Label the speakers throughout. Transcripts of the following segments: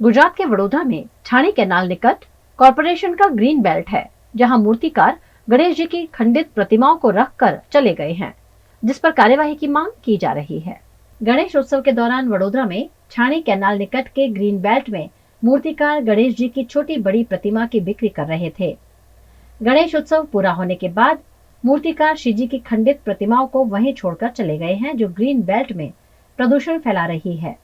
Speaker 1: गुजरात के वडोदरा में छाणी कैनाल निकट कॉरपोरेशन का ग्रीन बेल्ट है, जहां मूर्तिकार गणेश जी की खंडित प्रतिमाओं को रखकर चले गए हैं, जिस पर कार्यवाही की मांग की जा रही है। गणेश उत्सव के दौरान वडोदरा में छाणी कैनाल निकट के ग्रीन बेल्ट में मूर्तिकार गणेश जी की छोटी बड़ी प्रतिमा की बिक्री कर रहे थे। गणेश उत्सव पूरा होने के बाद मूर्तिकार श्री जी की खंडित प्रतिमाओं को वहीं छोड़कर चले गए हैं, जो ग्रीन बेल्ट में प्रदूषण फैला रही है।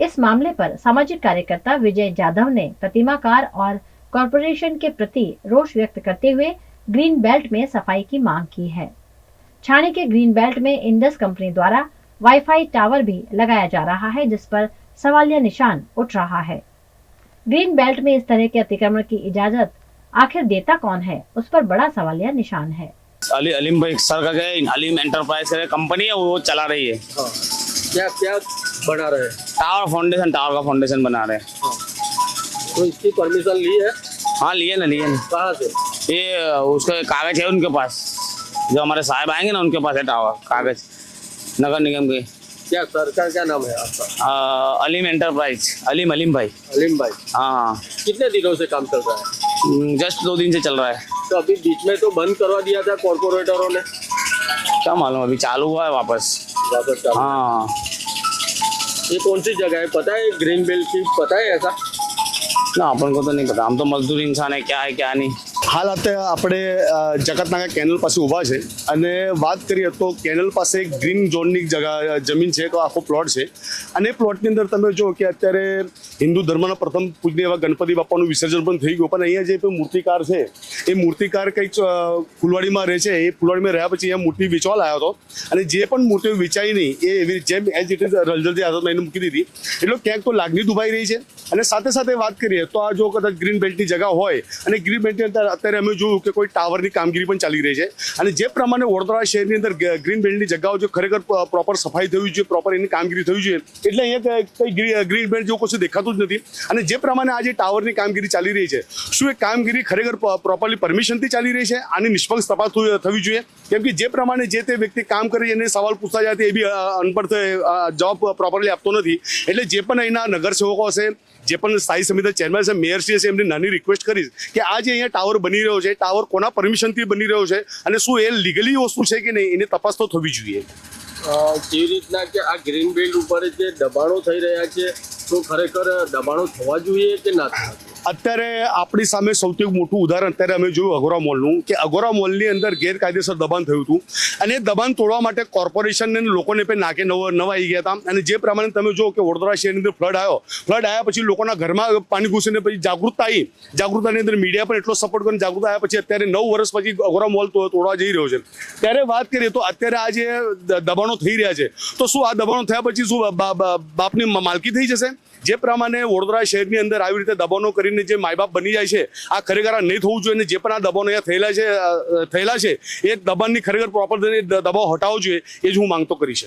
Speaker 1: इस मामले पर सामाजिक कार्यकर्ता विजय जाधव ने प्रतिमाकार और कॉरपोरेशन के प्रति रोष व्यक्त करते हुए ग्रीन बेल्ट में सफाई की मांग की है। छाणी के ग्रीन बेल्ट में इंडस कंपनी द्वारा वाईफाई टावर भी लगाया जा रहा है, जिस पर सवालिया निशान उठ रहा है। ग्रीन बेल्ट में इस तरह के अतिक्रमण की इजाजत आखिर देता कौन है, उस पर बड़ा सवालिया निशान है।
Speaker 2: अलीम भाई सर का अलीम एंटरप्राइज का कंपनी है, वो चला रही है।
Speaker 3: क्या क्या बना रहे हैं?
Speaker 2: टावर का फाउंडेशन बना रहे हैं।
Speaker 3: तो इसकी परमिशन ली है?
Speaker 2: हाँ लिए ना।
Speaker 3: कहाँ से?
Speaker 2: ये उसके कागज है उनके पास, जो हमारे साहब आएंगे ना उनके पास है टावर कागज, नगर निगम के।
Speaker 3: क्या सरकार क्या नाम है आपका?
Speaker 2: अलीम एंटरप्राइज, अलीम भाई।
Speaker 3: अलीम भाई।
Speaker 2: हाँ।
Speaker 3: कितने दिनों से काम चल रहा है?
Speaker 2: जस्ट 2 दिन से चल रहा है।
Speaker 3: तो अभी बीच में तो बंद करवा दिया था कॉर्पोरेटरों ने।
Speaker 2: क्या मालूम, अभी चालू हुआ है वापस।
Speaker 3: चालू।
Speaker 2: हाँ।
Speaker 3: ये कौन सी जगह है पता है? ग्रीन बेल्ट की पता है ऐसा?
Speaker 2: ना अपन को तो नहीं पता, हम तो मजदूर इंसान है, क्या है क्या नहीं।
Speaker 4: हाल આપણે જગતનાકા કેનલ પાસે ઊભા છે અને વાત કરીએ તો કેનલ પાસે એક ગ્રીન ઝોનની જમીન છે, તો આખો પ્લોટ છે અને પ્લોટની અંદર તમે જો કે અત્યારે હિન્દુ ધર્મના પ્રથમ પૂજનીય એવા ગણપતિ બાપાનું વિસર્જન પણ થઈ ગયું, પણ અહીંયા જે મૂર્તિકાર છે એ મૂર્તિકાર કંઈક ફૂલવાડીમાં રહે છે, એ ફૂલવાડીમાં રહ્યા પછી અહીંયા મૂર્તિ વેચવા લાવ્યો હતો અને જે પણ મૂર્તિઓ વેચાઈ નહીં એ એવી જેમ એઝ ઇટ ઇઝ રલજલતી હાથમાં એને મૂકી દીધી, એટલે ક્યાંક તો લાગણી દુભાઈ રહી છે। અને સાથે સાથે વાત કરીએ તો આ જો કદાચ ગ્રીન બેલ્ટની જગા હોય અને ગ્રીન બેલ્ટની અંદર અત્યારે અમે જોયું કે કોઈ ટાવરની કામગીરી પણ ચાલી રહી છે અને જે પ્રમાણે વડોદરા શહેરની અંદર ગ્રીન બેલ્ટની જગાઓ જો ખરેખર પ્રોપર સફાઈ થવી જોઈએ, પ્રોપર એની કામગીરી થવી જોઈએ, એટલે અહીંયા કંઈ ગ્રીન બેલ્ટ જેવું કશું દેખાતું જ નથી। અને જે પ્રમાણે આજે ટાવરની કામગીરી ચાલી રહી છે, શું એ કામગીરી ખરેખર પ્રોપરલી પરમિશનથી ચાલી રહી છે? આની નિષ્પક્ષ તપાસ થવી જોઈએ, કેમ કે જે પ્રમાણે જે તે વ્યક્તિ કામ કરે એને સવાલ પૂછતા જાય એ બી અનપઢ જવાબ પ્રોપરલી આપતો નથી। એટલે જે પણ અહીંના નગરસેવકો હશે, જે પણ સ્થાયી સમિતિ ચેરમેન છે, મેયરશ્રી છે, એમની નાની રિક્વેસ્ટ કરીશ કે આ જે અહીંયા ટાવર બની રહ્યો છે, ટાવર કોના પરમિશનથી બની રહ્યો છે અને શું એ લીગલી વસ્તુ છે કે નહીં, એની તપાસ તો થવી જોઈએ।
Speaker 3: કેવી રીતના કે આ ગ્રીન બેલ્ટ ઉપર જે દબાણો થઈ રહ્યા છે, તો ખરેખર દબાણો થવા જોઈએ કે ના થવા જોઈએ?
Speaker 4: અત્યારે આપણી સામે સૌથી મોટું ઉદાહરણ અત્યારે અમે જોયું અગોરા મોલનું, કે અગોરા મોલની અંદર ગેરકાયદેસર દબાણ થયું હતું અને એ દબાણ તોડવા માટે કોર્પોરેશનને લોકોને પણ નાકે નવાઈ ગયા હતા। અને જે પ્રમાણે તમે જો કે વડોદરા શહેરની અંદર ફ્લડ આવ્યા પછી લોકોના ઘરમાં પાણી ઘૂસીને પછી જાગૃતતાની અંદર મીડિયા પણ એટલો સપોર્ટ કરીને જાગૃત આવ્યા પછી અત્યારે 9 વર્ષ પછી અગોરા મોલ તોડવા જઈ રહ્યો છે। ત્યારે વાત કરીએ તો અત્યારે આ જે દબાણો થઈ રહ્યા છે, તો શું આ દબાણો થયા પછી શું બાપની માલકી થઈ જશે? જે પ્રમાણે વડોદરા શહેરની અંદર આવી રીતે દબાણો કરીને જે માય બાપ બની જાય છે, આ ખરેખર આ નહીં થવું જોઈએ। જે પણ આ દબાણો અહીંયા થયેલા છે એ દબાણની ખરેખર પ્રોપર દબાવ હટાવવો જોઈએ, એ જ હું માંગતો કરીશ।